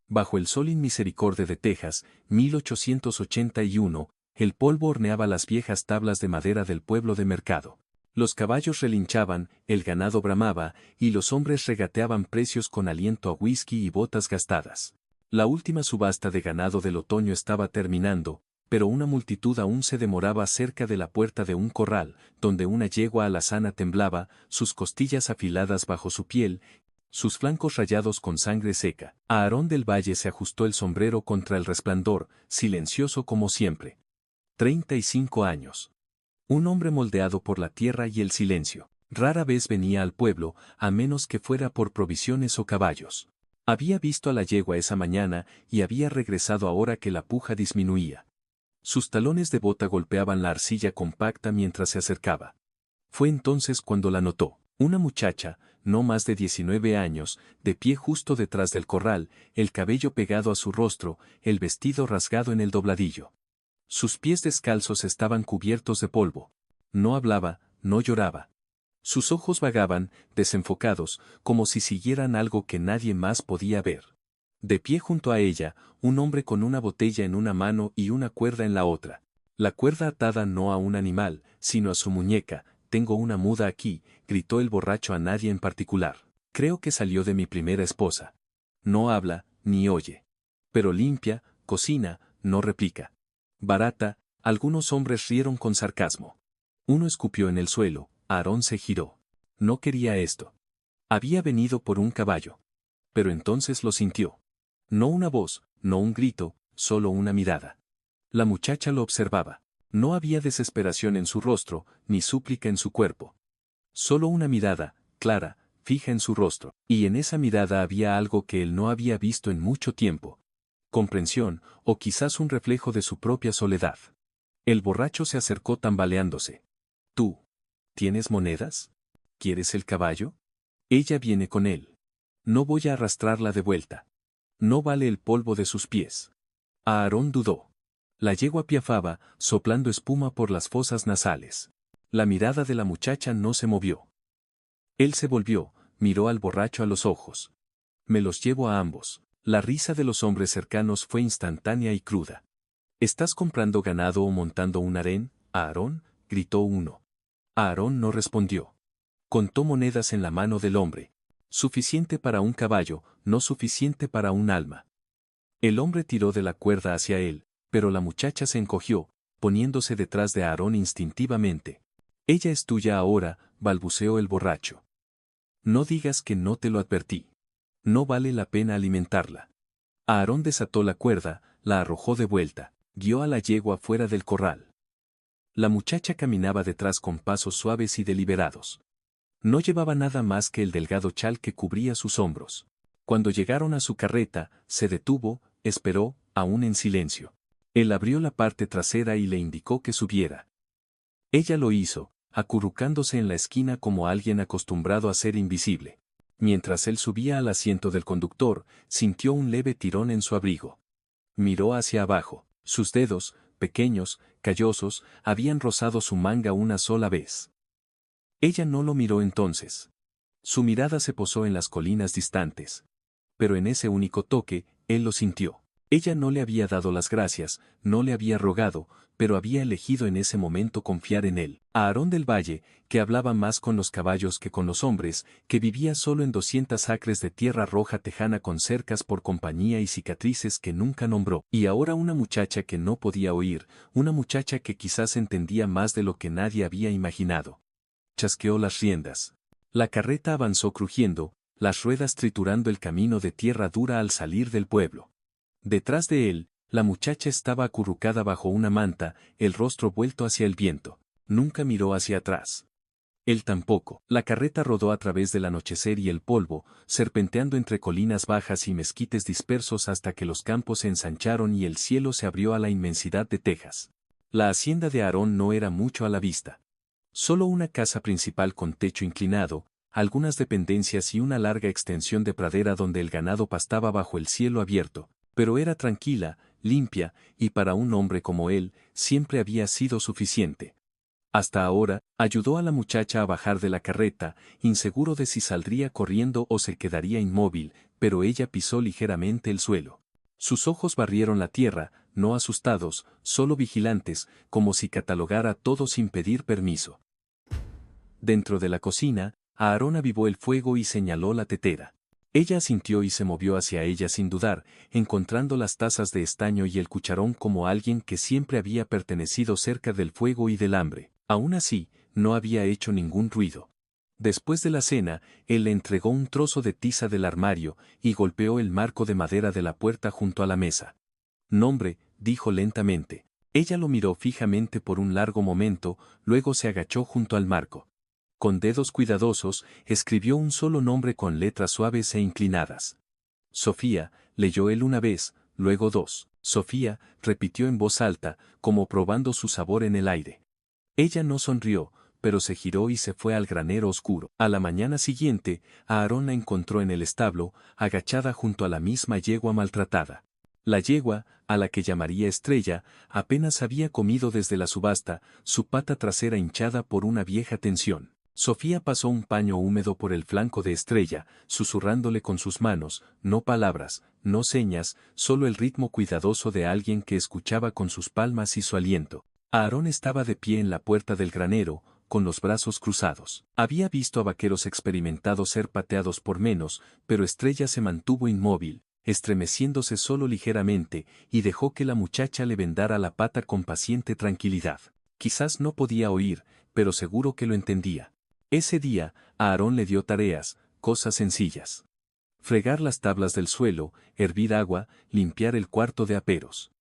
Bajo el sol inmisericordia de Texas, 1881, el polvo horneaba las viejas tablas de madera del pueblo de Mercado. Los caballos relinchaban, el ganado bramaba, y los hombres regateaban precios con aliento a whisky y botas gastadas. La última subasta de ganado del otoño estaba terminando, pero una multitud aún se demoraba cerca de la puerta de un corral, donde una yegua alazana temblaba, sus costillas afiladas bajo su piel, sus flancos rayados con sangre seca. Aarón del Valle se ajustó el sombrero contra el resplandor, silencioso como siempre. 35 años. Un hombre moldeado por la tierra y el silencio. Rara vez venía al pueblo, a menos que fuera por provisiones o caballos. Había visto a la yegua esa mañana y había regresado ahora que la puja disminuía. Sus talones de bota golpeaban la arcilla compacta mientras se acercaba. Fue entonces cuando la notó. Una muchacha, no más de 19 años, de pie justo detrás del corral, el cabello pegado a su rostro, el vestido rasgado en el dobladillo. Sus pies descalzos estaban cubiertos de polvo. No hablaba, no lloraba. Sus ojos vagaban, desenfocados, como si siguieran algo que nadie más podía ver. De pie junto a ella, un hombre con una botella en una mano y una cuerda en la otra. La cuerda atada no a un animal, sino a su muñeca. «Tengo una muda aquí», gritó el borracho a nadie en particular. «Creo que salió de mi primera esposa. No habla, ni oye. Pero limpia, cocina, no replica. Barata». Algunos hombres rieron con sarcasmo. Uno escupió en el suelo. Aarón se giró. No quería esto. Había venido por un caballo. Pero entonces lo sintió. No una voz, no un grito, solo una mirada. La muchacha lo observaba. No había desesperación en su rostro, ni súplica en su cuerpo. Solo una mirada, clara, fija en su rostro, y en esa mirada había algo que él no había visto en mucho tiempo. Comprensión, o quizás un reflejo de su propia soledad. El borracho se acercó tambaleándose. «¿Tú? ¿Tienes monedas? ¿Quieres el caballo? Ella viene con él. No voy a arrastrarla de vuelta. No vale el polvo de sus pies». Aarón dudó. La yegua piafaba, soplando espuma por las fosas nasales. La mirada de la muchacha no se movió. Él se volvió, miró al borracho a los ojos. «Me los llevo a ambos». La risa de los hombres cercanos fue instantánea y cruda. «¿Estás comprando ganado o montando un harén, Aarón?», gritó uno. Aarón no respondió. Contó monedas en la mano del hombre. Suficiente para un caballo, no suficiente para un alma. El hombre tiró de la cuerda hacia él, pero la muchacha se encogió, poniéndose detrás de Aarón instintivamente. «Ella es tuya ahora», balbuceó el borracho. «No digas que no te lo advertí. No vale la pena alimentarla». Aarón desató la cuerda, la arrojó de vuelta, guió a la yegua fuera del corral. La muchacha caminaba detrás con pasos suaves y deliberados. No llevaba nada más que el delgado chal que cubría sus hombros. Cuando llegaron a su carreta, se detuvo, esperó, aún en silencio. Él abrió la parte trasera y le indicó que subiera. Ella lo hizo, acurrucándose en la esquina como alguien acostumbrado a ser invisible. Mientras él subía al asiento del conductor, sintió un leve tirón en su abrigo. Miró hacia abajo. Sus dedos, pequeños, callosos, habían rozado su manga una sola vez. Ella no lo miró entonces. Su mirada se posó en las colinas distantes. Pero en ese único toque, él lo sintió. Ella no le había dado las gracias, no le había rogado, pero había elegido en ese momento confiar en él. A Aarón del Valle, que hablaba más con los caballos que con los hombres, que vivía solo en 200 acres de tierra roja tejana con cercas por compañía y cicatrices que nunca nombró. Y ahora una muchacha que no podía oír, una muchacha que quizás entendía más de lo que nadie había imaginado. Chasqueó las riendas. La carreta avanzó crujiendo, las ruedas triturando el camino de tierra dura al salir del pueblo. Detrás de él, la muchacha estaba acurrucada bajo una manta, el rostro vuelto hacia el viento. Nunca miró hacia atrás. Él tampoco. La carreta rodó a través del anochecer y el polvo, serpenteando entre colinas bajas y mezquites dispersos hasta que los campos se ensancharon y el cielo se abrió a la inmensidad de Texas. La hacienda de Aarón no era mucho a la vista. Solo una casa principal con techo inclinado, algunas dependencias y una larga extensión de pradera donde el ganado pastaba bajo el cielo abierto, pero era tranquila, limpia, y para un hombre como él, siempre había sido suficiente. Hasta ahora, ayudó a la muchacha a bajar de la carreta, inseguro de si saldría corriendo o se quedaría inmóvil, pero ella pisó ligeramente el suelo. Sus ojos barrieron la tierra, no asustados, solo vigilantes, como si catalogara todo sin pedir permiso. Dentro de la cocina, Aarón avivó el fuego y señaló la tetera. Ella asintió y se movió hacia ella sin dudar, encontrando las tazas de estaño y el cucharón como alguien que siempre había pertenecido cerca del fuego y del hambre. Aún así, no había hecho ningún ruido. Después de la cena, él le entregó un trozo de tiza del armario y golpeó el marco de madera de la puerta junto a la mesa. «Nombre», dijo lentamente. Ella lo miró fijamente por un largo momento, luego se agachó junto al marco. Con dedos cuidadosos, escribió un solo nombre con letras suaves e inclinadas. «Sofía», leyó él una vez, luego dos. «Sofía», repitió en voz alta, como probando su sabor en el aire. Ella no sonrió, pero se giró y se fue al granero oscuro. A la mañana siguiente, Aarón la encontró en el establo, agachada junto a la misma yegua maltratada. La yegua, a la que llamaría Estrella, apenas había comido desde la subasta, su pata trasera hinchada por una vieja tensión. Sofía pasó un paño húmedo por el flanco de Estrella, susurrándole con sus manos, no palabras, no señas, solo el ritmo cuidadoso de alguien que escuchaba con sus palmas y su aliento. Aarón estaba de pie en la puerta del granero, con los brazos cruzados. Había visto a vaqueros experimentados ser pateados por menos, pero Estrella se mantuvo inmóvil, estremeciéndose solo ligeramente, y dejó que la muchacha le vendara la pata con paciente tranquilidad. Quizás no podía oír, pero seguro que lo entendía. Ese día, Aarón le dio tareas, cosas sencillas. Fregar las tablas del suelo, hervir agua, limpiar el cuarto de aperos.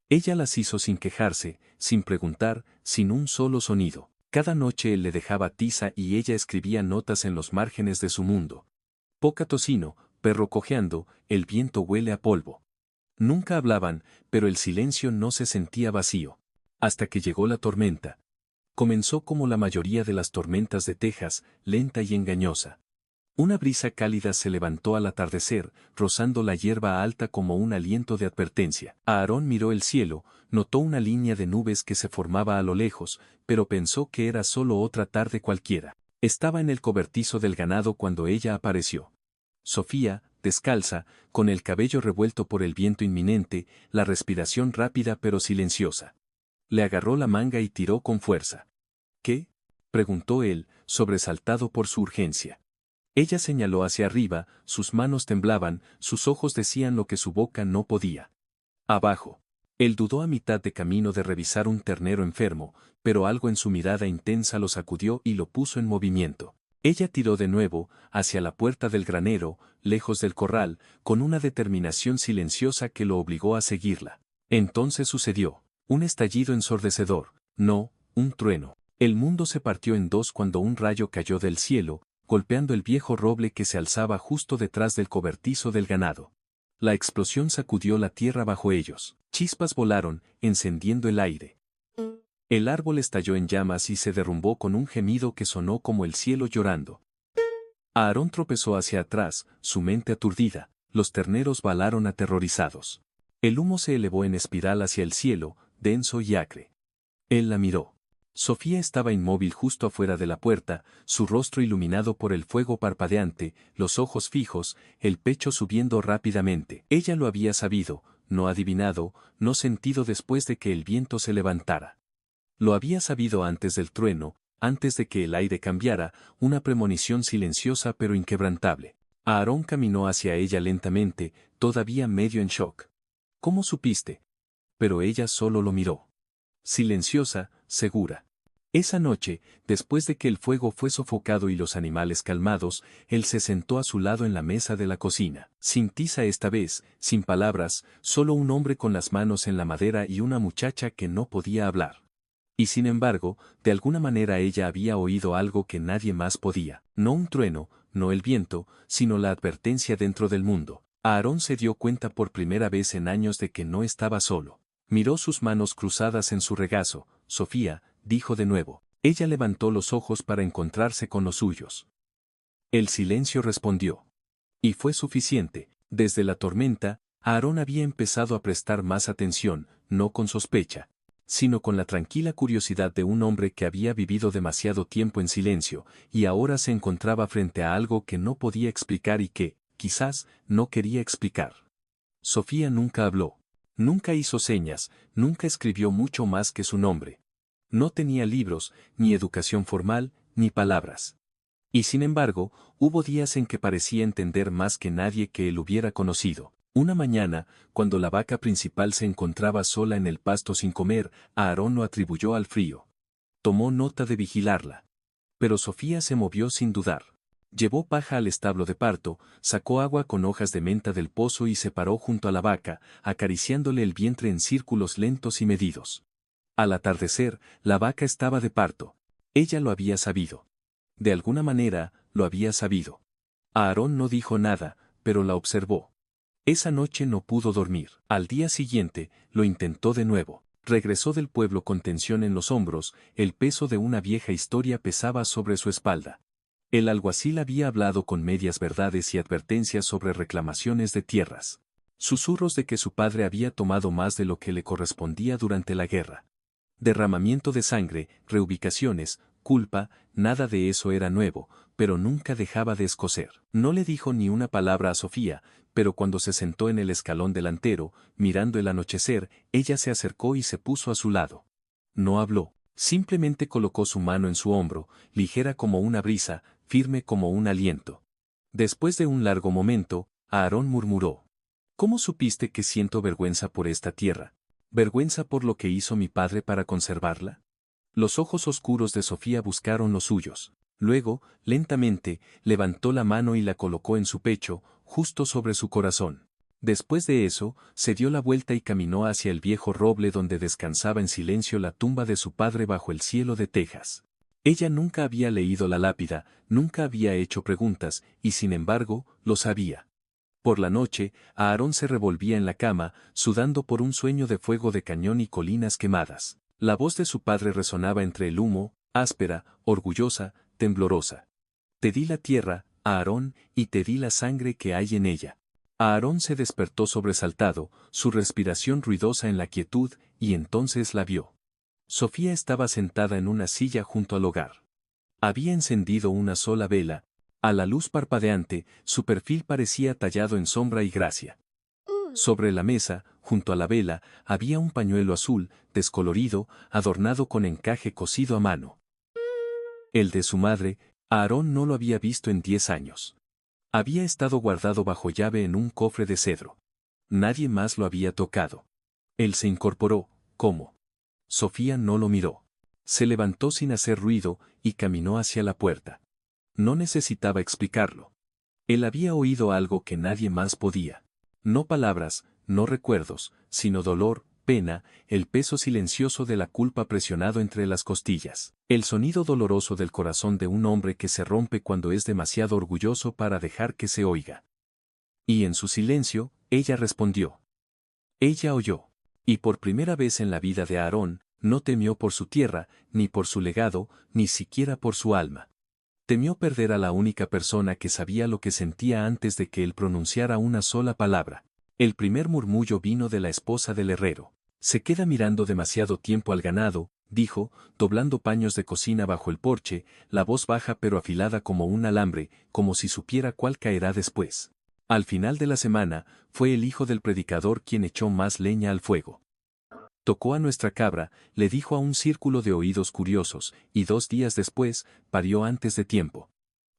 Ella las hizo sin quejarse, sin preguntar, sin un solo sonido. Cada noche él le dejaba tiza y ella escribía notas en los márgenes de su mundo. Poca tocino, perro cojeando, el viento huele a polvo. Nunca hablaban, pero el silencio no se sentía vacío. Hasta que llegó la tormenta. Comenzó como la mayoría de las tormentas de Texas, lenta y engañosa. Una brisa cálida se levantó al atardecer, rozando la hierba alta como un aliento de advertencia. Aarón miró el cielo, notó una línea de nubes que se formaba a lo lejos, pero pensó que era solo otra tarde cualquiera. Estaba en el cobertizo del ganado cuando ella apareció. Sofía, descalza, con el cabello revuelto por el viento inminente, la respiración rápida pero silenciosa. Le agarró la manga y tiró con fuerza. «¿Qué?», preguntó él, sobresaltado por su urgencia. Ella señaló hacia arriba, sus manos temblaban, sus ojos decían lo que su boca no podía. «Abajo». Él dudó a mitad de camino de revisar un ternero enfermo, pero algo en su mirada intensa lo sacudió y lo puso en movimiento. Ella tiró de nuevo, hacia la puerta del granero, lejos del corral, con una determinación silenciosa que lo obligó a seguirla. Entonces sucedió. Un estallido ensordecedor, no, un trueno. El mundo se partió en dos cuando un rayo cayó del cielo, golpeando el viejo roble que se alzaba justo detrás del cobertizo del ganado. La explosión sacudió la tierra bajo ellos. Chispas volaron, encendiendo el aire. El árbol estalló en llamas y se derrumbó con un gemido que sonó como el cielo llorando. Aarón tropezó hacia atrás, su mente aturdida, los terneros balaron aterrorizados. El humo se elevó en espiral hacia el cielo, denso y acre. Él la miró. Sofía estaba inmóvil justo afuera de la puerta, su rostro iluminado por el fuego parpadeante, los ojos fijos, el pecho subiendo rápidamente. Ella lo había sabido, no adivinado, no sentido después de que el viento se levantara. Lo había sabido antes del trueno, antes de que el aire cambiara, una premonición silenciosa pero inquebrantable. Aarón caminó hacia ella lentamente, todavía medio en shock. «¿Cómo supiste?». Pero ella solo lo miró. Silenciosa, segura. Esa noche, después de que el fuego fue sofocado y los animales calmados, él se sentó a su lado en la mesa de la cocina. Sin tiza esta vez, sin palabras, solo un hombre con las manos en la madera y una muchacha que no podía hablar. Y sin embargo, de alguna manera ella había oído algo que nadie más podía. No un trueno, no el viento, sino la advertencia dentro del mundo. Aarón se dio cuenta por primera vez en años de que no estaba solo. Miró sus manos cruzadas en su regazo. «Sofía», dijo de nuevo. Ella levantó los ojos para encontrarse con los suyos. El silencio respondió. Y fue suficiente. Desde la tormenta, Aarón había empezado a prestar más atención, no con sospecha, sino con la tranquila curiosidad de un hombre que había vivido demasiado tiempo en silencio, y ahora se encontraba frente a algo que no podía explicar y que, quizás, no quería explicar. Sofía nunca habló. Nunca hizo señas, nunca escribió mucho más que su nombre. No tenía libros, ni educación formal, ni palabras. Y sin embargo, hubo días en que parecía entender más que nadie que él hubiera conocido. Una mañana, cuando la vaca principal se encontraba sola en el pasto sin comer, Aarón lo atribuyó al frío. Tomó nota de vigilarla. Pero Sofía se movió sin dudar. Llevó paja al establo de parto, sacó agua con hojas de menta del pozo y se paró junto a la vaca, acariciándole el vientre en círculos lentos y medidos. Al atardecer, la vaca estaba de parto. Ella lo había sabido. De alguna manera, lo había sabido. Aarón no dijo nada, pero la observó. Esa noche no pudo dormir. Al día siguiente, lo intentó de nuevo. Regresó del pueblo con tensión en los hombros, el peso de una vieja historia pesaba sobre su espalda. El alguacil había hablado con medias verdades y advertencias sobre reclamaciones de tierras. Susurros de que su padre había tomado más de lo que le correspondía durante la guerra. Derramamiento de sangre, reubicaciones, culpa, nada de eso era nuevo, pero nunca dejaba de escocer. No le dijo ni una palabra a Sofía, pero cuando se sentó en el escalón delantero, mirando el anochecer, ella se acercó y se puso a su lado. No habló, simplemente colocó su mano en su hombro, ligera como una brisa, firme como un aliento. Después de un largo momento, Aarón murmuró: ¿Cómo supiste que siento vergüenza por esta tierra? ¿Vergüenza por lo que hizo mi padre para conservarla? Los ojos oscuros de Sofía buscaron los suyos. Luego, lentamente, levantó la mano y la colocó en su pecho, justo sobre su corazón. Después de eso, se dio la vuelta y caminó hacia el viejo roble donde descansaba en silencio la tumba de su padre bajo el cielo de Texas. Ella nunca había leído la lápida, nunca había hecho preguntas, y sin embargo, lo sabía. Por la noche, Aarón se revolvía en la cama, sudando por un sueño de fuego de cañón y colinas quemadas. La voz de su padre resonaba entre el humo, áspera, orgullosa, temblorosa. Te di la tierra, Aarón, y te di la sangre que hay en ella. Aarón se despertó sobresaltado, su respiración ruidosa en la quietud, y entonces la vio. Sofía estaba sentada en una silla junto al hogar. Había encendido una sola vela. A la luz parpadeante, su perfil parecía tallado en sombra y gracia. Sobre la mesa, junto a la vela, había un pañuelo azul, descolorido, adornado con encaje cosido a mano. El de su madre, Aarón no lo había visto en 10 años. Había estado guardado bajo llave en un cofre de cedro. Nadie más lo había tocado. Él se incorporó, ¿cómo? Sofía no lo miró. Se levantó sin hacer ruido y caminó hacia la puerta. No necesitaba explicarlo. Él había oído algo que nadie más podía. No palabras, no recuerdos, sino dolor, pena, el peso silencioso de la culpa presionado entre las costillas. El sonido doloroso del corazón de un hombre que se rompe cuando es demasiado orgulloso para dejar que se oiga. Y en su silencio, ella respondió. Ella oyó. Y por primera vez en la vida de Aarón, no temió por su tierra, ni por su legado, ni siquiera por su alma. Temió perder a la única persona que sabía lo que sentía antes de que él pronunciara una sola palabra. El primer murmullo vino de la esposa del herrero. Se queda mirando demasiado tiempo al ganado, dijo, doblando paños de cocina bajo el porche, la voz baja pero afilada como un alambre, como si supiera cuál caerá después. Al final de la semana, fue el hijo del predicador quien echó más leña al fuego. Tocó a nuestra cabra, le dijo a un círculo de oídos curiosos, y 2 días después, parió antes de tiempo.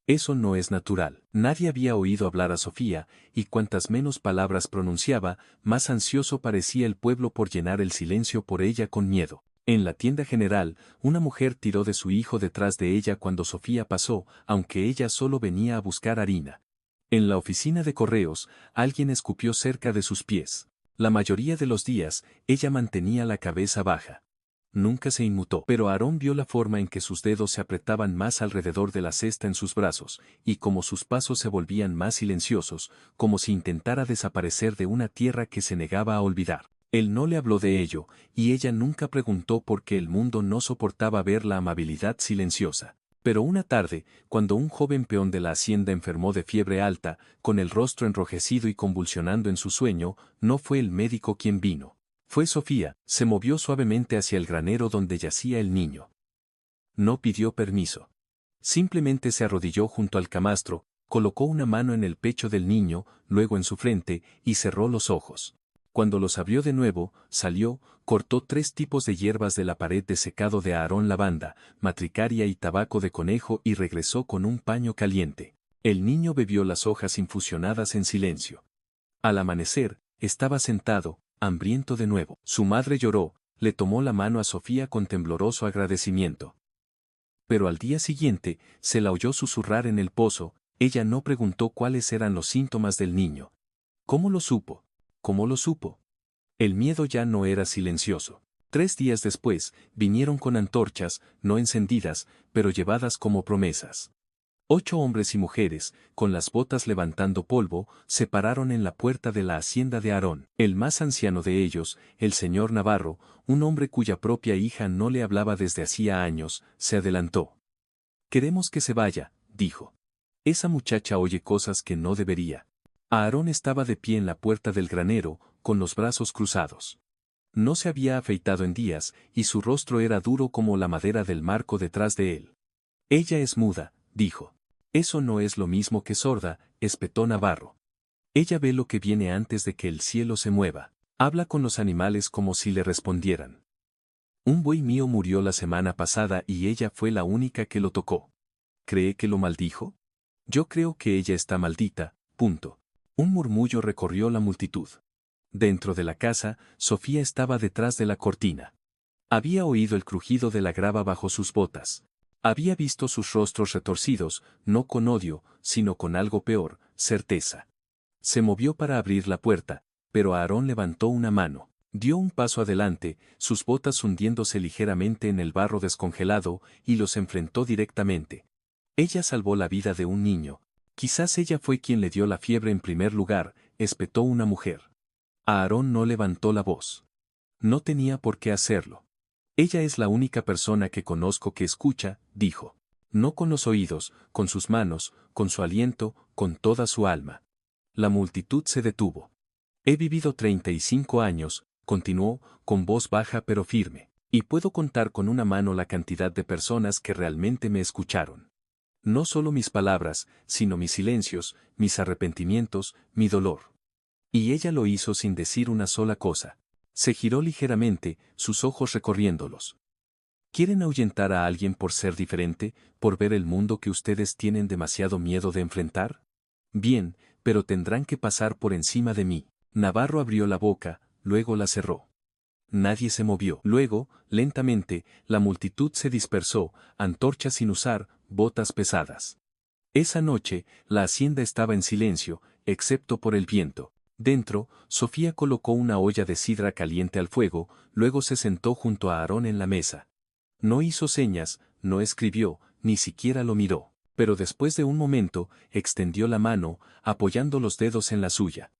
Eso no es natural. Nadie había oído hablar a Sofía, y cuantas menos palabras pronunciaba, más ansioso parecía el pueblo por llenar el silencio por ella con miedo. En la tienda general, una mujer tiró de su hijo detrás de ella cuando Sofía pasó, aunque ella solo venía a buscar harina. En la oficina de correos, alguien escupió cerca de sus pies. La mayoría de los días, ella mantenía la cabeza baja. Nunca se inmutó. Pero Aarón vio la forma en que sus dedos se apretaban más alrededor de la cesta en sus brazos, y cómo sus pasos se volvían más silenciosos, como si intentara desaparecer de una tierra que se negaba a olvidar. Él no le habló de ello, y ella nunca preguntó por qué el mundo no soportaba ver la amabilidad silenciosa. Pero una tarde, cuando un joven peón de la hacienda enfermó de fiebre alta, con el rostro enrojecido y convulsionando en su sueño, no fue el médico quien vino. Fue Sofía, se movió suavemente hacia el granero donde yacía el niño. No pidió permiso. Simplemente se arrodilló junto al camastro, Colocó una mano en el pecho del niño, luego en su frente, y cerró los ojos. Cuando los abrió de nuevo, salió, cortó 3 tipos de hierbas de la pared de secado de Aarón: lavanda, matricaria y tabaco de conejo, y regresó con un paño caliente. El niño bebió las hojas infusionadas en silencio. Al amanecer, estaba sentado, hambriento de nuevo. Su madre lloró, le tomó la mano a Sofía con tembloroso agradecimiento. Pero al día siguiente, se la oyó susurrar en el pozo. Ella no preguntó cuáles eran los síntomas del niño. ¿Cómo lo supo? ¿Cómo lo supo? El miedo ya no era silencioso. 3 días después, vinieron con antorchas, no encendidas, pero llevadas como promesas. 8 hombres y mujeres, con las botas levantando polvo, se pararon en la puerta de la hacienda de Aarón. El más anciano de ellos, el señor Navarro, un hombre cuya propia hija no le hablaba desde hacía años, se adelantó. «Queremos que se vaya», dijo. «Esa muchacha oye cosas que no debería». Aarón estaba de pie en la puerta del granero, con los brazos cruzados. No se había afeitado en días, y su rostro era duro como la madera del marco detrás de él. «Ella es muda», dijo. «Eso no es lo mismo que sorda», espetó Navarro. «Ella ve lo que viene antes de que el cielo se mueva. Habla con los animales como si le respondieran. Un buey mío murió la semana pasada y ella fue la única que lo tocó. ¿Cree que lo maldijo? Yo creo que ella está maldita, punto». Un murmullo recorrió la multitud. Dentro de la casa, Sofía estaba detrás de la cortina. Había oído el crujido de la grava bajo sus botas. Había visto sus rostros retorcidos, no con odio, sino con algo peor, certeza. Se movió para abrir la puerta, pero Aarón levantó una mano. Dio un paso adelante, sus botas hundiéndose ligeramente en el barro descongelado, y los enfrentó directamente. Ella salvó la vida de un niño. Quizás ella fue quien le dio la fiebre en primer lugar, espetó una mujer. Aarón no levantó la voz. No tenía por qué hacerlo. Ella es la única persona que conozco que escucha, dijo. No con los oídos, con sus manos, con su aliento, con toda su alma. La multitud se detuvo. He vivido 35 años, continuó, con voz baja pero firme, y puedo contar con una mano la cantidad de personas que realmente me escucharon. No solo mis palabras, sino mis silencios, mis arrepentimientos, mi dolor. Y ella lo hizo sin decir una sola cosa. Se giró ligeramente, sus ojos recorriéndolos. ¿Quieren ahuyentar a alguien por ser diferente, por ver el mundo que ustedes tienen demasiado miedo de enfrentar? Bien, pero tendrán que pasar por encima de mí. Navarro abrió la boca, luego la cerró. Nadie se movió. Luego, lentamente, la multitud se dispersó, antorchas sin usar, botas pesadas. Esa noche, la hacienda estaba en silencio, excepto por el viento. Dentro, Sofía colocó una olla de sidra caliente al fuego, luego se sentó junto a Aarón en la mesa. No hizo señas, no escribió, ni siquiera lo miró, pero después de un momento, extendió la mano, apoyando los dedos en la suya.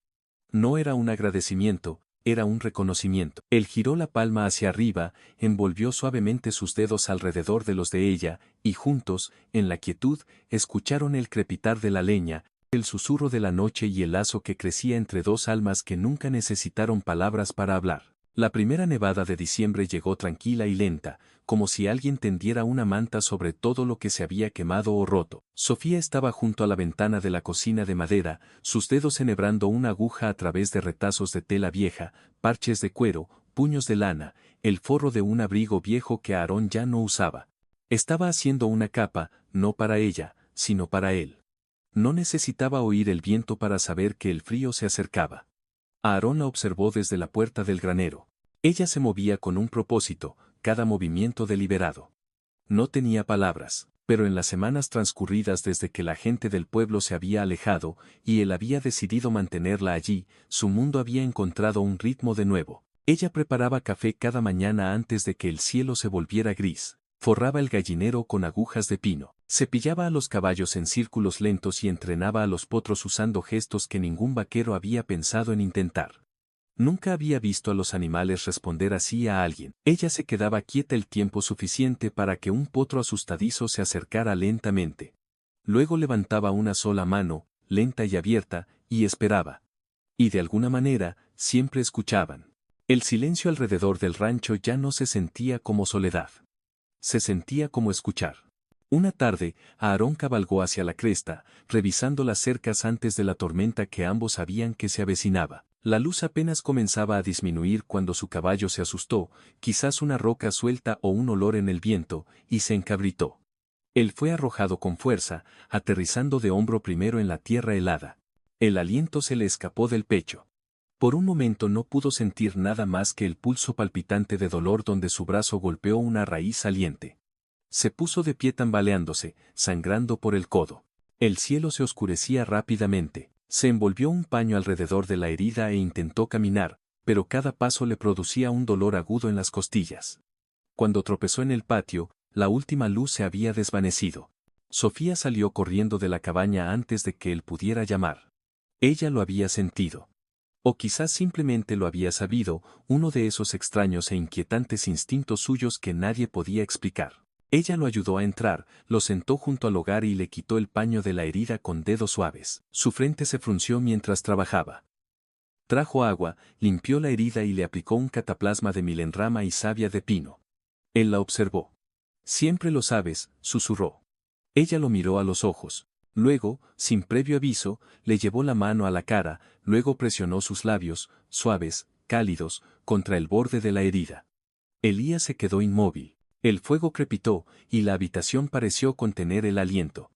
No era un agradecimiento, era un reconocimiento. Él giró la palma hacia arriba, envolvió suavemente sus dedos alrededor de los de ella, y juntos, en la quietud, escucharon el crepitar de la leña, el susurro de la noche y el lazo que crecía entre 2 almas que nunca necesitaron palabras para hablar. La primera nevada de diciembre llegó tranquila y lenta, como si alguien tendiera una manta sobre todo lo que se había quemado o roto. Sofía estaba junto a la ventana de la cocina de madera, sus dedos enhebrando una aguja a través de retazos de tela vieja, parches de cuero, puños de lana, el forro de un abrigo viejo que Aarón ya no usaba. Estaba haciendo una capa, no para ella, sino para él. No necesitaba oír el viento para saber que el frío se acercaba. Aarón la observó desde la puerta del granero. Ella se movía con un propósito, cada movimiento deliberado. No tenía palabras, pero en las semanas transcurridas desde que la gente del pueblo se había alejado, y él había decidido mantenerla allí, su mundo había encontrado un ritmo de nuevo. Ella preparaba café cada mañana antes de que el cielo se volviera gris, forraba el gallinero con agujas de pino, cepillaba a los caballos en círculos lentos y entrenaba a los potros usando gestos que ningún vaquero había pensado en intentar. Nunca había visto a los animales responder así a alguien. Ella se quedaba quieta el tiempo suficiente para que un potro asustadizo se acercara lentamente. Luego levantaba una sola mano, lenta y abierta, y esperaba. Y de alguna manera, siempre escuchaban. El silencio alrededor del rancho ya no se sentía como soledad. Se sentía como escuchar. Una tarde, Aarón cabalgó hacia la cresta, revisando las cercas antes de la tormenta que ambos sabían que se avecinaba. La luz apenas comenzaba a disminuir cuando su caballo se asustó, quizás una roca suelta o un olor en el viento, y se encabritó. Él fue arrojado con fuerza, aterrizando de hombro primero en la tierra helada. El aliento se le escapó del pecho. Por un momento no pudo sentir nada más que el pulso palpitante de dolor donde su brazo golpeó una raíz saliente. Se puso de pie tambaleándose, sangrando por el codo. El cielo se oscurecía rápidamente. Se envolvió un paño alrededor de la herida e intentó caminar, pero cada paso le producía un dolor agudo en las costillas. Cuando tropezó en el patio, la última luz se había desvanecido. Sofía salió corriendo de la cabaña antes de que él pudiera llamar. Ella lo había sentido. O quizás simplemente lo había sabido, uno de esos extraños e inquietantes instintos suyos que nadie podía explicar. Ella lo ayudó a entrar, lo sentó junto al hogar y le quitó el paño de la herida con dedos suaves. Su frente se frunció mientras trabajaba. Trajo agua, limpió la herida y le aplicó un cataplasma de milenrama y savia de pino. Él la observó. Siempre lo sabes, susurró. Ella lo miró a los ojos. Luego, sin previo aviso, le llevó la mano a la cara, luego presionó sus labios, suaves, cálidos, contra el borde de la herida. Elías se quedó inmóvil. El fuego crepitó, y la habitación pareció contener el aliento.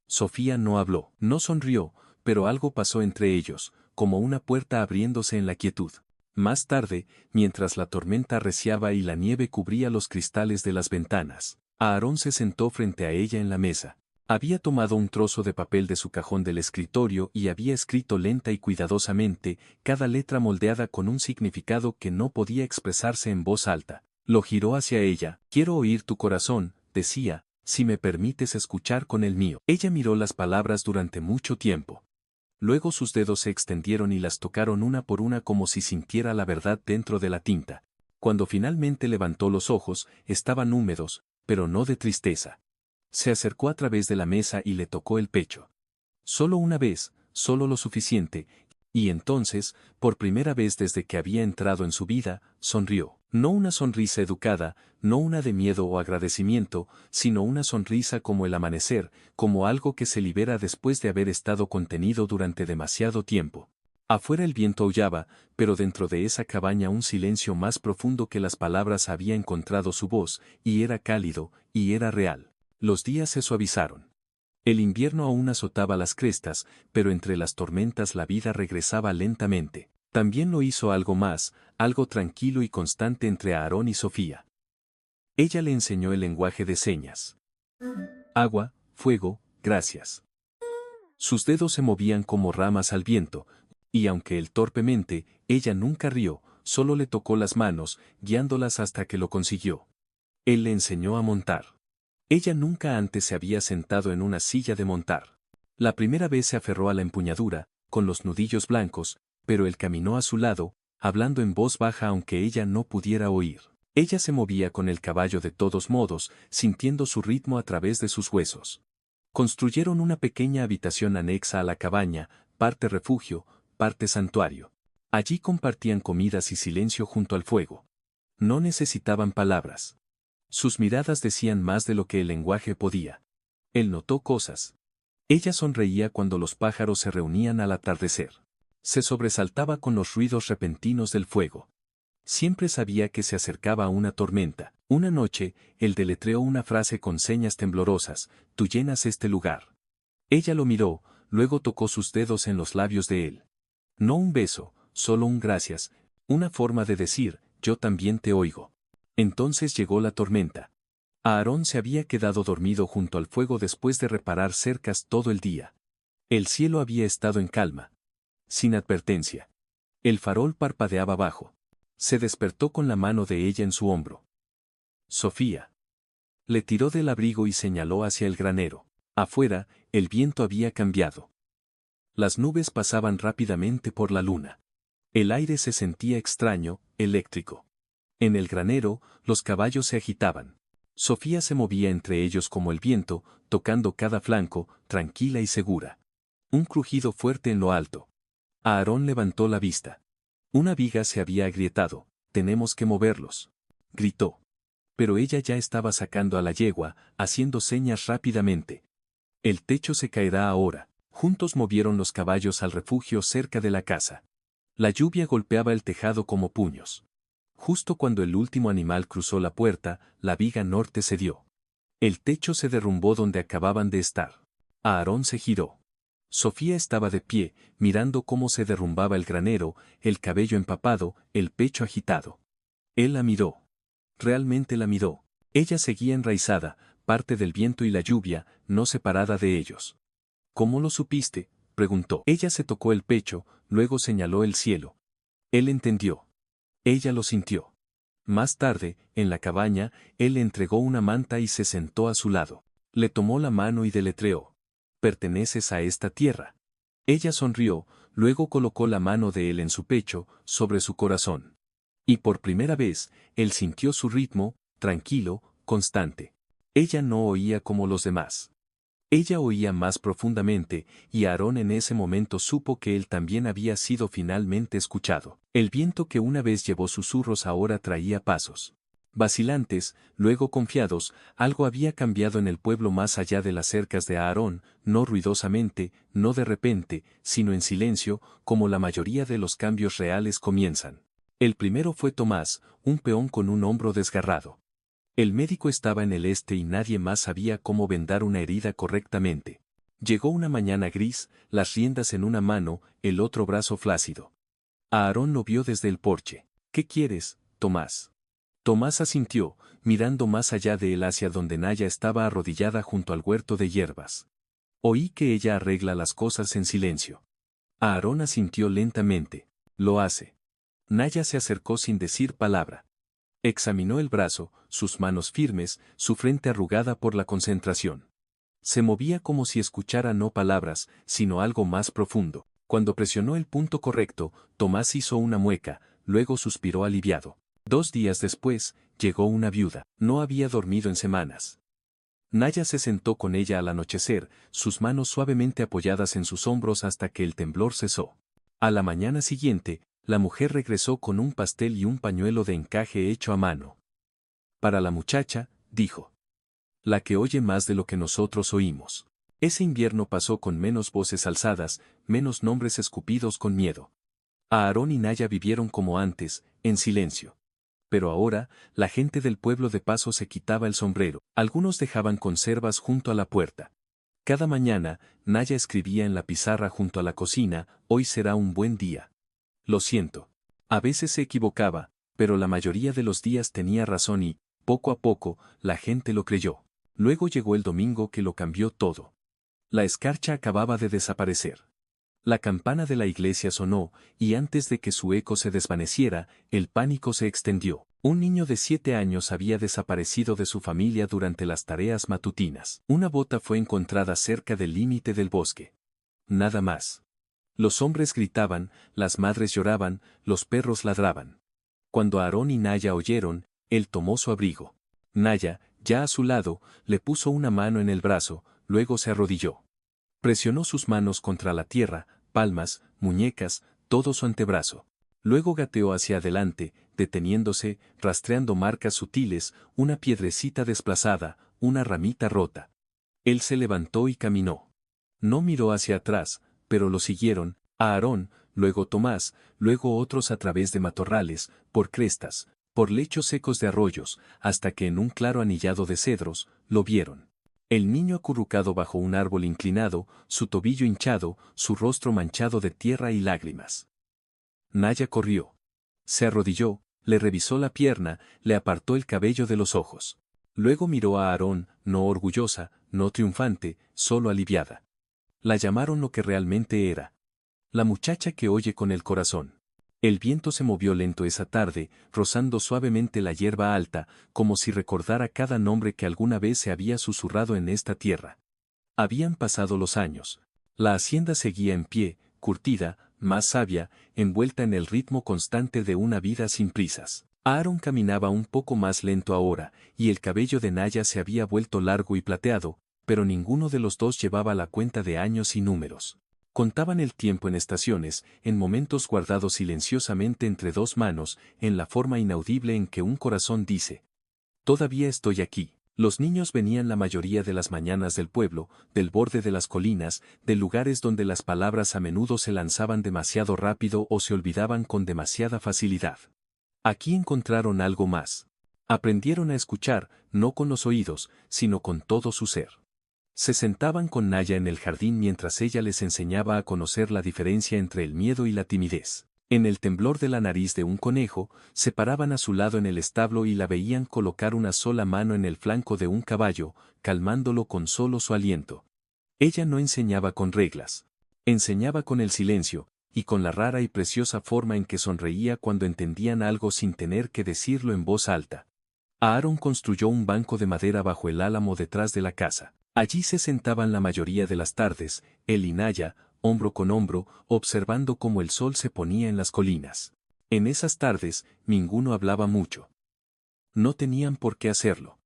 Sofía no habló, no sonrió, pero algo pasó entre ellos, como una puerta abriéndose en la quietud. Más tarde, mientras la tormenta arreciaba y la nieve cubría los cristales de las ventanas, Aarón se sentó frente a ella en la mesa. Había tomado un trozo de papel de su cajón del escritorio y había escrito lenta y cuidadosamente, cada letra moldeada con un significado que no podía expresarse en voz alta. Lo giró hacia ella. Quiero oír tu corazón, decía, si me permites escuchar con el mío. Ella miró las palabras durante mucho tiempo. Luego sus dedos se extendieron y las tocaron una por una como si sintiera la verdad dentro de la tinta. Cuando finalmente levantó los ojos, estaban húmedos, pero no de tristeza. Se acercó a través de la mesa y le tocó el pecho. Solo una vez, solo lo suficiente, y entonces, por primera vez desde que había entrado en su vida, sonrió. No una sonrisa educada, no una de miedo o agradecimiento, sino una sonrisa como el amanecer, como algo que se libera después de haber estado contenido durante demasiado tiempo. Afuera el viento aullaba, pero dentro de esa cabaña un silencio más profundo que las palabras había encontrado su voz, y era cálido, y era real. Los días se suavizaron. El invierno aún azotaba las crestas, pero entre las tormentas la vida regresaba lentamente. También lo hizo algo más, algo tranquilo y constante entre Aarón y Sofía. Ella le enseñó el lenguaje de señas. Agua, fuego, gracias. Sus dedos se movían como ramas al viento, y aunque él torpemente, ella nunca rió, solo le tocó las manos, guiándolas hasta que lo consiguió. Él le enseñó a montar. Ella nunca antes se había sentado en una silla de montar. La primera vez se aferró a la empuñadura, con los nudillos blancos, pero él caminó a su lado, hablando en voz baja aunque ella no pudiera oír. Ella se movía con el caballo de todos modos, sintiendo su ritmo a través de sus huesos. Construyeron una pequeña habitación anexa a la cabaña, parte refugio, parte santuario. Allí compartían comidas y silencio junto al fuego. No necesitaban palabras. Sus miradas decían más de lo que el lenguaje podía. Él notó cosas. Ella sonreía cuando los pájaros se reunían al atardecer. Se sobresaltaba con los ruidos repentinos del fuego. Siempre sabía que se acercaba una tormenta. Una noche, él deletreó una frase con señas temblorosas: tú llenas este lugar. Ella lo miró, luego tocó sus dedos en los labios de él. No un beso, solo un gracias, una forma de decir, yo también te oigo. Entonces llegó la tormenta. Aarón se había quedado dormido junto al fuego después de reparar cercas todo el día. El cielo había estado en calma. Sin advertencia. El farol parpadeaba bajo. Se despertó con la mano de ella en su hombro. Sofía. Le tiró del abrigo y señaló hacia el granero. Afuera, el viento había cambiado. Las nubes pasaban rápidamente por la luna. El aire se sentía extraño, eléctrico. En el granero, los caballos se agitaban. Sofía se movía entre ellos como el viento, tocando cada flanco, tranquila y segura. Un crujido fuerte en lo alto. Aarón levantó la vista. Una viga se había agrietado. Tenemos que moverlos. Gritó. pero ella ya estaba sacando a la yegua, haciendo señas rápidamente. El techo se caerá ahora. Juntos movieron los caballos al refugio cerca de la casa. La lluvia golpeaba el tejado como puños. Justo cuando el último animal cruzó la puerta, la viga norte cedió. El techo se derrumbó donde acababan de estar. Aarón se giró. Sofía estaba de pie, mirando cómo se derrumbaba el granero, el cabello empapado, el pecho agitado. Él la miró. Realmente la miró. Ella seguía enraizada, parte del viento y la lluvia, no separada de ellos. ¿Cómo lo supiste?, preguntó. Ella se tocó el pecho, luego señaló el cielo. Él entendió. Ella lo sintió. Más tarde, en la cabaña, él le entregó una manta y se sentó a su lado. Le tomó la mano y deletreó. «Perteneces a esta tierra». Ella sonrió, luego colocó la mano de él en su pecho, sobre su corazón. Y por primera vez, él sintió su ritmo, tranquilo, constante. Ella no oía como los demás. Ella oía más profundamente, y Aarón en ese momento supo que él también había sido finalmente escuchado. El viento que una vez llevó susurros ahora traía pasos. Vacilantes, luego confiados, algo había cambiado en el pueblo más allá de las cercas de Aarón, no ruidosamente, no de repente, sino en silencio, como la mayoría de los cambios reales comienzan. El primero fue Tomás, un peón con un hombro desgarrado. El médico estaba en el este y nadie más sabía cómo vendar una herida correctamente. Llegó una mañana gris, las riendas en una mano, el otro brazo flácido. Aarón lo vio desde el porche. «¿Qué quieres, Tomás?». Tomás asintió, mirando más allá de él hacia donde Naya estaba arrodillada junto al huerto de hierbas. «Oí que ella arregla las cosas en silencio». Aarón asintió lentamente. «Lo hace». Naya se acercó sin decir palabra. Examinó el brazo, sus manos firmes, su frente arrugada por la concentración. Se movía como si escuchara no palabras, sino algo más profundo. Cuando presionó el punto correcto, Tomás hizo una mueca, luego suspiró aliviado. 2 días después, llegó una viuda. No había dormido en semanas. Naya se sentó con ella al anochecer, sus manos suavemente apoyadas en sus hombros hasta que el temblor cesó. A la mañana siguiente, la mujer regresó con un pastel y un pañuelo de encaje hecho a mano. «Para la muchacha», dijo. «La que oye más de lo que nosotros oímos». Ese invierno pasó con menos voces alzadas, menos nombres escupidos con miedo. Aarón y Naya vivieron como antes, en silencio. Pero ahora, la gente del pueblo de paso se quitaba el sombrero, algunos dejaban conservas junto a la puerta. Cada mañana, Naya escribía en la pizarra junto a la cocina: «Hoy será un buen día». Lo siento. A veces se equivocaba, pero la mayoría de los días tenía razón y, poco a poco, la gente lo creyó. Luego llegó el domingo que lo cambió todo. La escarcha acababa de desaparecer. La campana de la iglesia sonó, y antes de que su eco se desvaneciera, el pánico se extendió. Un niño de 7 años había desaparecido de su familia durante las tareas matutinas. Una bota fue encontrada cerca del límite del bosque. Nada más. Los hombres gritaban, las madres lloraban, los perros ladraban. Cuando Aarón y Naya oyeron, él tomó su abrigo. Naya, ya a su lado, le puso una mano en el brazo, luego se arrodilló. Presionó sus manos contra la tierra, palmas, muñecas, todo su antebrazo. Luego gateó hacia adelante, deteniéndose, rastreando marcas sutiles, una piedrecita desplazada, una ramita rota. Él se levantó y caminó. No miró hacia atrás, pero lo siguieron, Aarón, luego Tomás, luego otros a través de matorrales, por crestas, por lechos secos de arroyos, hasta que en un claro anillado de cedros, lo vieron. El niño acurrucado bajo un árbol inclinado, su tobillo hinchado, su rostro manchado de tierra y lágrimas. Naya corrió. Se arrodilló, le revisó la pierna, le apartó el cabello de los ojos. Luego miró a Aarón, no orgullosa, no triunfante, solo aliviada. La llamaron lo que realmente era. La muchacha que oye con el corazón. El viento se movió lento esa tarde, rozando suavemente la hierba alta, como si recordara cada nombre que alguna vez se había susurrado en esta tierra. Habían pasado los años. La hacienda seguía en pie, curtida, más sabia, envuelta en el ritmo constante de una vida sin prisas. Aaron caminaba un poco más lento ahora, y el cabello de Naya se había vuelto largo y plateado, pero ninguno de los dos llevaba la cuenta de años y números. Contaban el tiempo en estaciones, en momentos guardados silenciosamente entre dos manos, en la forma inaudible en que un corazón dice: Todavía estoy aquí. Los niños venían la mayoría de las mañanas del pueblo, del borde de las colinas, de lugares donde las palabras a menudo se lanzaban demasiado rápido o se olvidaban con demasiada facilidad. Aquí encontraron algo más. Aprendieron a escuchar, no con los oídos, sino con todo su ser. Se sentaban con Naya en el jardín mientras ella les enseñaba a conocer la diferencia entre el miedo y la timidez. En el temblor de la nariz de un conejo, se paraban a su lado en el establo y la veían colocar una sola mano en el flanco de un caballo, calmándolo con solo su aliento. Ella no enseñaba con reglas. Enseñaba con el silencio, y con la rara y preciosa forma en que sonreía cuando entendían algo sin tener que decirlo en voz alta. Aaron construyó un banco de madera bajo el álamo detrás de la casa. Allí se sentaban la mayoría de las tardes, él y Naya, hombro con hombro, observando cómo el sol se ponía en las colinas. En esas tardes, ninguno hablaba mucho. No tenían por qué hacerlo.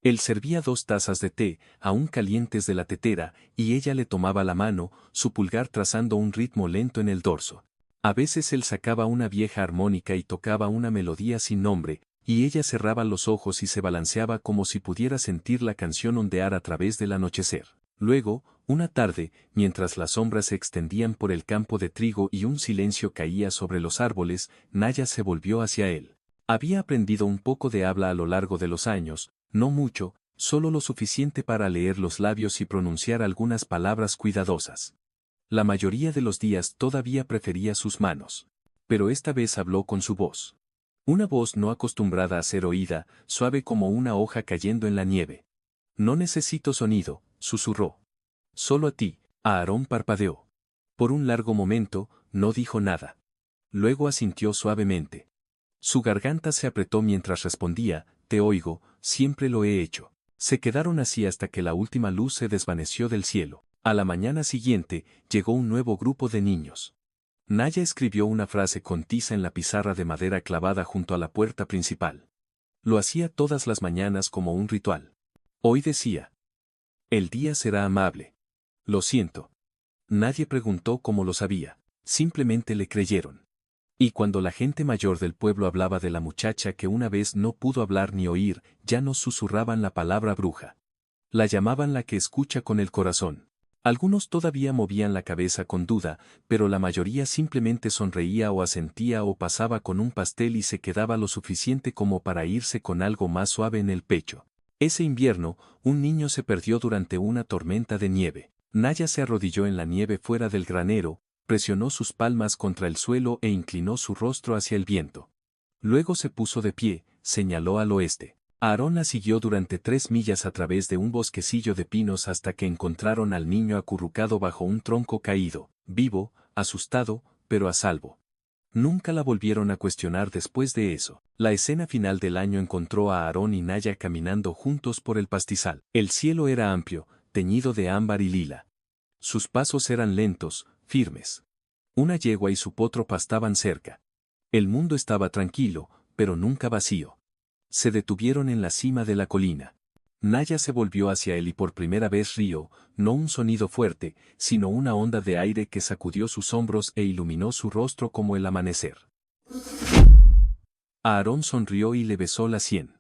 Él servía 2 tazas de té, aún calientes de la tetera, y ella le tomaba la mano, su pulgar trazando un ritmo lento en el dorso. A veces él sacaba una vieja armónica y tocaba una melodía sin nombre, y ella cerraba los ojos y se balanceaba como si pudiera sentir la canción ondear a través del anochecer. Luego, una tarde, mientras las sombras se extendían por el campo de trigo y un silencio caía sobre los árboles, Naya se volvió hacia él. Había aprendido un poco de habla a lo largo de los años, no mucho, solo lo suficiente para leer los labios y pronunciar algunas palabras cuidadosas. La mayoría de los días todavía prefería sus manos. Pero esta vez habló con su voz. Una voz no acostumbrada a ser oída, suave como una hoja cayendo en la nieve. No necesito sonido, susurró. Solo a ti. Aarón parpadeó. Por un largo momento, no dijo nada. Luego asintió suavemente. Su garganta se apretó mientras respondía, te oigo, siempre lo he hecho. Se quedaron así hasta que la última luz se desvaneció del cielo. A la mañana siguiente, llegó un nuevo grupo de niños. Naya escribió una frase con tiza en la pizarra de madera clavada junto a la puerta principal. Lo hacía todas las mañanas como un ritual. Hoy decía: el día será amable. Lo siento. Nadie preguntó cómo lo sabía, simplemente le creyeron. Y cuando la gente mayor del pueblo hablaba de la muchacha que una vez no pudo hablar ni oír, ya no susurraban la palabra bruja. La llamaban la que escucha con el corazón. Algunos todavía movían la cabeza con duda, pero la mayoría simplemente sonreía o asentía o pasaba con un pastel y se quedaba lo suficiente como para irse con algo más suave en el pecho. Ese invierno, un niño se perdió durante una tormenta de nieve. Naya se arrodilló en la nieve fuera del granero, presionó sus palmas contra el suelo e inclinó su rostro hacia el viento. Luego se puso de pie, señaló al oeste. Aarón la siguió durante 3 millas a través de un bosquecillo de pinos hasta que encontraron al niño acurrucado bajo un tronco caído, vivo, asustado, pero a salvo. Nunca la volvieron a cuestionar después de eso. La escena final del año encontró a Aarón y Naya caminando juntos por el pastizal. El cielo era amplio, teñido de ámbar y lila. Sus pasos eran lentos, firmes. Una yegua y su potro pastaban cerca. El mundo estaba tranquilo, pero nunca vacío. Se detuvieron en la cima de la colina. Naya se volvió hacia él y por primera vez rió, no un sonido fuerte, sino una onda de aire que sacudió sus hombros e iluminó su rostro como el amanecer. Aarón sonrió y le besó la sien.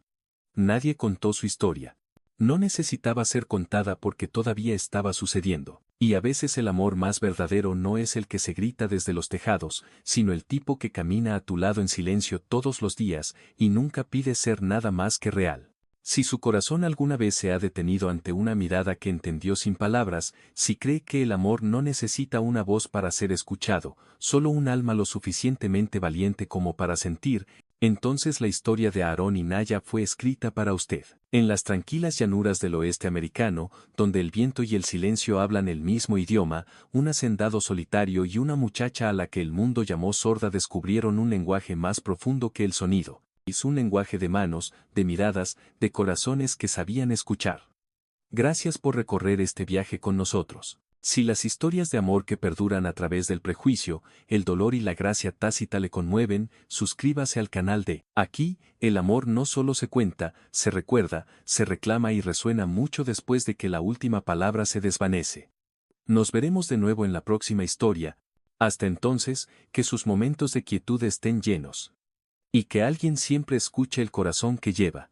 Nadie contó su historia. No necesitaba ser contada porque todavía estaba sucediendo. Y a veces el amor más verdadero no es el que se grita desde los tejados, sino el tipo que camina a tu lado en silencio todos los días y nunca pide ser nada más que real. Si su corazón alguna vez se ha detenido ante una mirada que entendió sin palabras, si cree que el amor no necesita una voz para ser escuchado, solo un alma lo suficientemente valiente como para sentir, entonces la historia de Aarón y Naya fue escrita para usted. En las tranquilas llanuras del oeste americano, donde el viento y el silencio hablan el mismo idioma, un hacendado solitario y una muchacha a la que el mundo llamó sorda descubrieron un lenguaje más profundo que el sonido. Es un lenguaje de manos, de miradas, de corazones que sabían escuchar. Gracias por recorrer este viaje con nosotros. Si las historias de amor que perduran a través del prejuicio, el dolor y la gracia tácita le conmueven, suscríbase al canal de Aquí, el amor no solo se cuenta, se recuerda, se reclama y resuena mucho después de que la última palabra se desvanece. Nos veremos de nuevo en la próxima historia. Hasta entonces, que sus momentos de quietud estén llenos. Y que alguien siempre escuche el corazón que lleva.